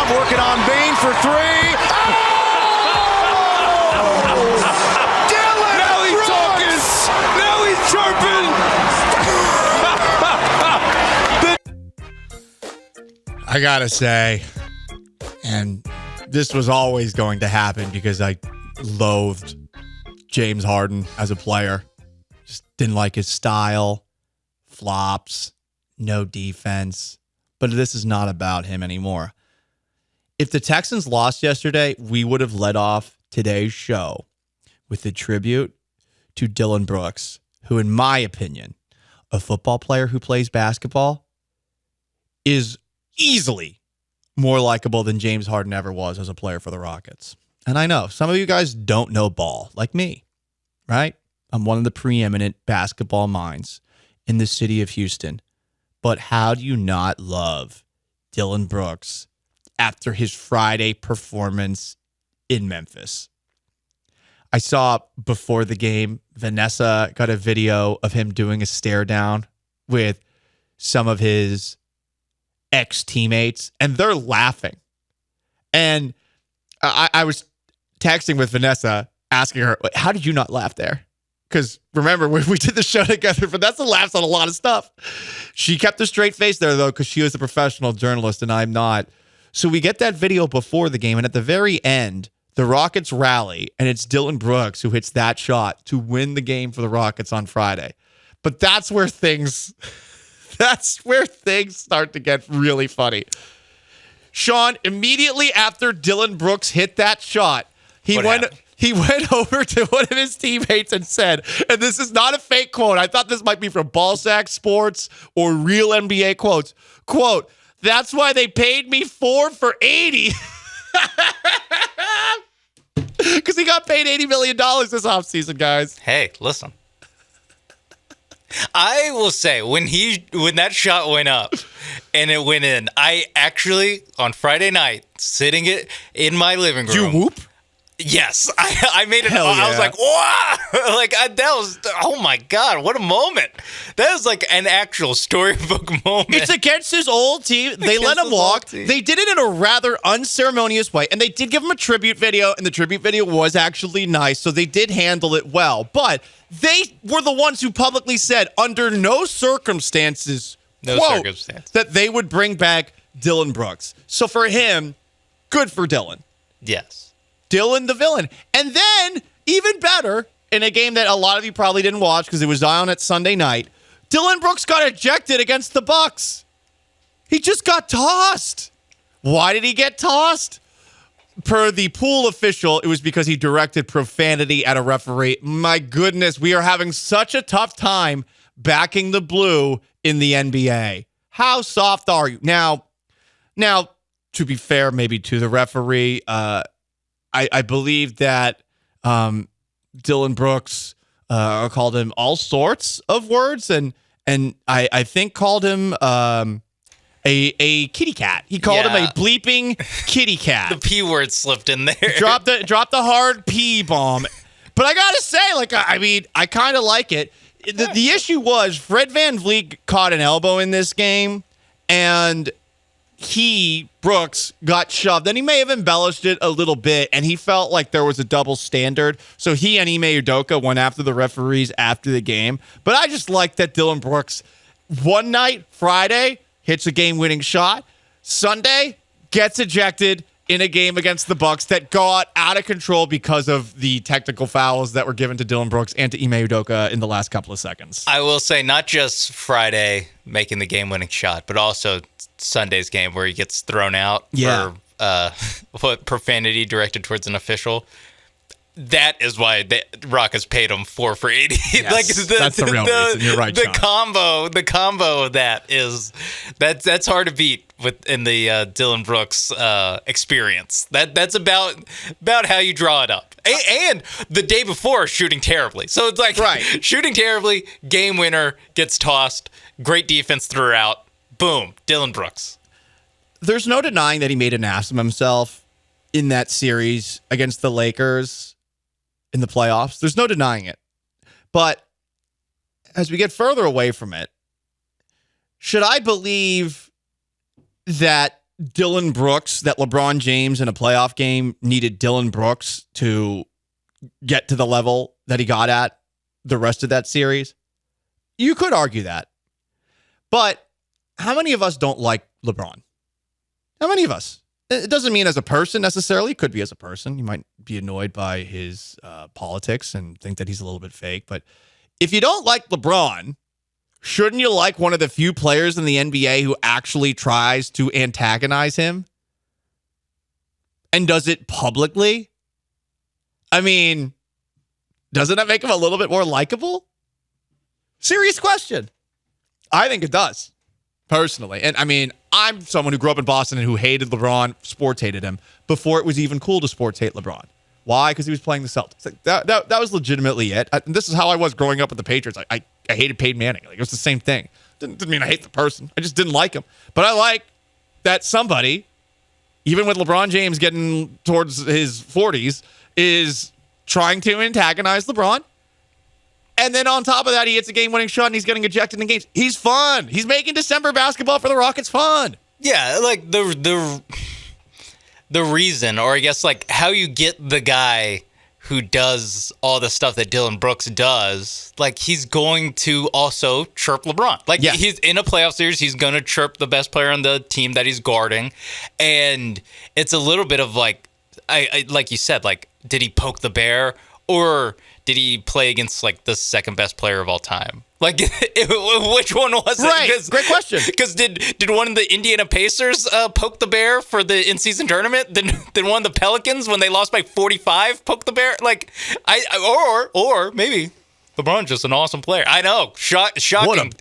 lob, working on Bain for three. Dillon Now he's Brooks! talking. Now he's chirping. I gotta say, and this was always going to happen because I loathed James Harden as a player. Just didn't like his style, flops, no defense. But this is not about him anymore. If the Texans lost yesterday, we would have led off today's show with a tribute to Dillon Brooks, who, in my opinion, a football player who plays basketball, is easily more likable than James Harden ever was as a player for the Rockets. And I know some of you guys don't know ball like me, right? I'm one of the preeminent basketball minds in the city of Houston. But how do you not love Dillon Brooks after his Friday performance in Memphis? I saw before the game, Vanessa got a video of him doing a stare down with some of his ex-teammates, and they're laughing. And I was texting with Vanessa, asking her, how did you not laugh there? Because remember, when we did the show together, Vanessa laughs on a lot of stuff. She kept a straight face there, though, because she was a professional journalist and I'm not. So we get that video before the game, and at the very end, the Rockets rally, and it's Dillon Brooks who hits that shot to win the game for the Rockets on Friday. But that's where things start to get really funny. Sean, immediately after Dillon Brooks hit that shot, he went over to one of his teammates and said, and this is not a fake quote, I thought this might be from Ballsack Sports or real NBA quotes, quote, "That's why they paid me 4 for 80. Because he got paid $80 million this offseason, guys. Hey, listen. I will say, when that shot went up and it went in, I actually, on Friday night, sitting in my living room. You whoop? Yes. I made it. Hell yeah. I was like, wow. That was, oh my God, what a moment. That was like an actual storybook moment. It's against his old team. They let him walk. They did it in a rather unceremonious way, and they did give him a tribute video, and the tribute video was actually nice, so they did handle it well. But they were the ones who publicly said, under no circumstances, that they would bring back Dillon Brooks. So for him, good for Dillon. Yes. Dillon the villain. And then, even better, in a game that a lot of you probably didn't watch because it was on at Sunday night, Dillon Brooks got ejected against the Bucks. He just got tossed. Why did he get tossed? Per the pool official, it was because he directed profanity at a referee. My goodness, we are having such a tough time backing the blue in the NBA. How soft are you? Now, to be fair, maybe to the referee, I believe that Dillon Brooks called him all sorts of words, and I think called him a kitty cat. He called him a bleeping kitty cat. The P word slipped in there. Dropped the hard P bomb. But I gotta say, I kind of like it. The issue was Fred VanVleet caught an elbow in this game, and Brooks, got shoved, and he may have embellished it a little bit, and he felt like there was a double standard. So he and Ime Udoka went after the referees after the game. But I just like that Dillon Brooks, one night, Friday, hits a game-winning shot. Sunday, gets ejected in a game against the Bucks that got out of control because of the technical fouls that were given to Dillon Brooks and to Ime Udoka in the last couple of seconds. I will say, not just Friday making the game-winning shot, but also Sunday's game where he gets thrown out for profanity directed towards an official. That is why the Rockets paid him 4 for 80. Yes, that's the real reason. You're right, Sean. The combo of that is that's hard to beat in the Dillon Brooks experience. That's about how you draw it up. And the day before, shooting terribly. So it's like shooting terribly, game winner, gets tossed, great defense throughout. Boom, Dillon Brooks. There's no denying that he made an ass of himself in that series against the Lakers in the playoffs. There's no denying it. But as we get further away from it, should I believe that Dillon Brooks, that LeBron James in a playoff game needed Dillon Brooks to get to the level that he got at the rest of that series? You could argue that. But how many of us don't like LeBron? How many of us? It doesn't mean as a person necessarily. It could be as a person. You might be annoyed by his politics and think that he's a little bit fake. But if you don't like LeBron, shouldn't you like one of the few players in the NBA who actually tries to antagonize him and does it publicly? I mean, doesn't that make him a little bit more likable? Serious question. I think it does, personally. And I mean, I'm someone who grew up in Boston and who hated LeBron, sports hated him, before it was even cool to sports hate LeBron. Why? Because he was playing the Celtics. Like, that was legitimately it. This is how I was growing up with the Patriots. I hated Peyton Manning. Like, it was the same thing. Didn't mean I hate the person. I just didn't like him. But I like that somebody, even with LeBron James getting towards his 40s, is trying to antagonize LeBron. And then on top of that, he hits a game-winning shot and he's getting ejected in games. He's fun. He's making December basketball for the Rockets fun. Yeah, like the reason, or I guess like how you get the guy who does all the stuff that Dillon Brooks does, like he's going to also chirp LeBron. Like he's in a playoff series, he's going to chirp the best player on the team that he's guarding. And it's a little bit of like, I like you said, like, did he poke the bear or did he play against like the second best player of all time? Like, which one was it? Right, great question. Because did one of the Indiana Pacers poke the bear for the in-season tournament? Did one of the Pelicans, when they lost by 45, poke the bear? Like, or maybe LeBron's just an awesome player. I know, shocking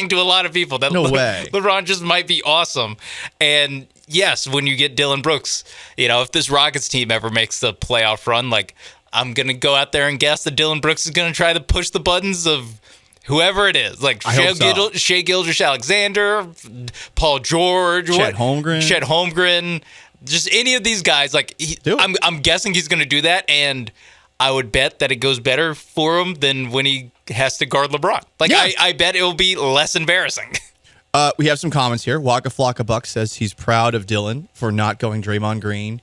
to a lot of people that no way. LeBron just might be awesome. And yes, when you get Dillon Brooks, you know, if this Rockets team ever makes the playoff run, like, I'm going to go out there and guess that Dillon Brooks is going to try to push the buttons of whoever it is, like Shai Gilgeous-Alexander, Paul George, Chet Holmgren, just any of these guys. Like, I'm guessing he's going to do that, and I would bet that it goes better for him than when he has to guard LeBron. Like, yeah. I bet it will be less embarrassing. We have some comments here. Waka Flocka Buck says he's proud of Dillon for not going Draymond Green.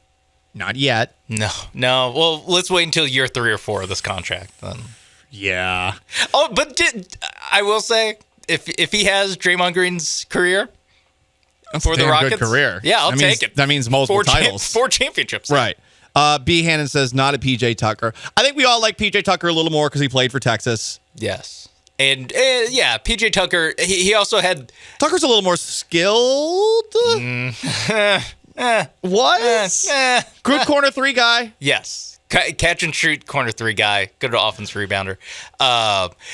Not yet. No. Well, let's wait until year 3 or 4 of this contract. Then. Yeah. Oh, but I will say, if he has Draymond Green's career for the Rockets, good career. Yeah, I'll take it. That means multiple titles. 4 championships. Right. B. Hannon says not a PJ Tucker. I think we all like PJ Tucker a little more because he played for Texas. Yes. And yeah, PJ Tucker. He also had. Tucker's a little more skilled. Good corner 3 guy. Yes. Catch and shoot corner 3 guy. Good offense rebounder.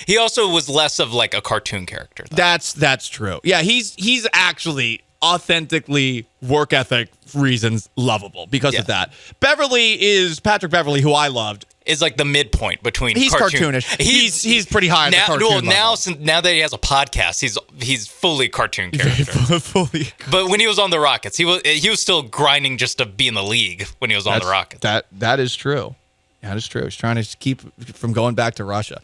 He also was less of like a cartoon character, though. That's true. Yeah, he's actually authentically work ethic reasons lovable because of that. Patrick Beverly, who I loved, is like the midpoint between he's cartoonish. He's pretty high in the cartoon level. Now that he has a podcast, he's fully cartoon character. But when he was on the Rockets, he was still grinding just to be in the league when he was on the Rockets. That is true. That is true. He's trying to keep from going back to Russia.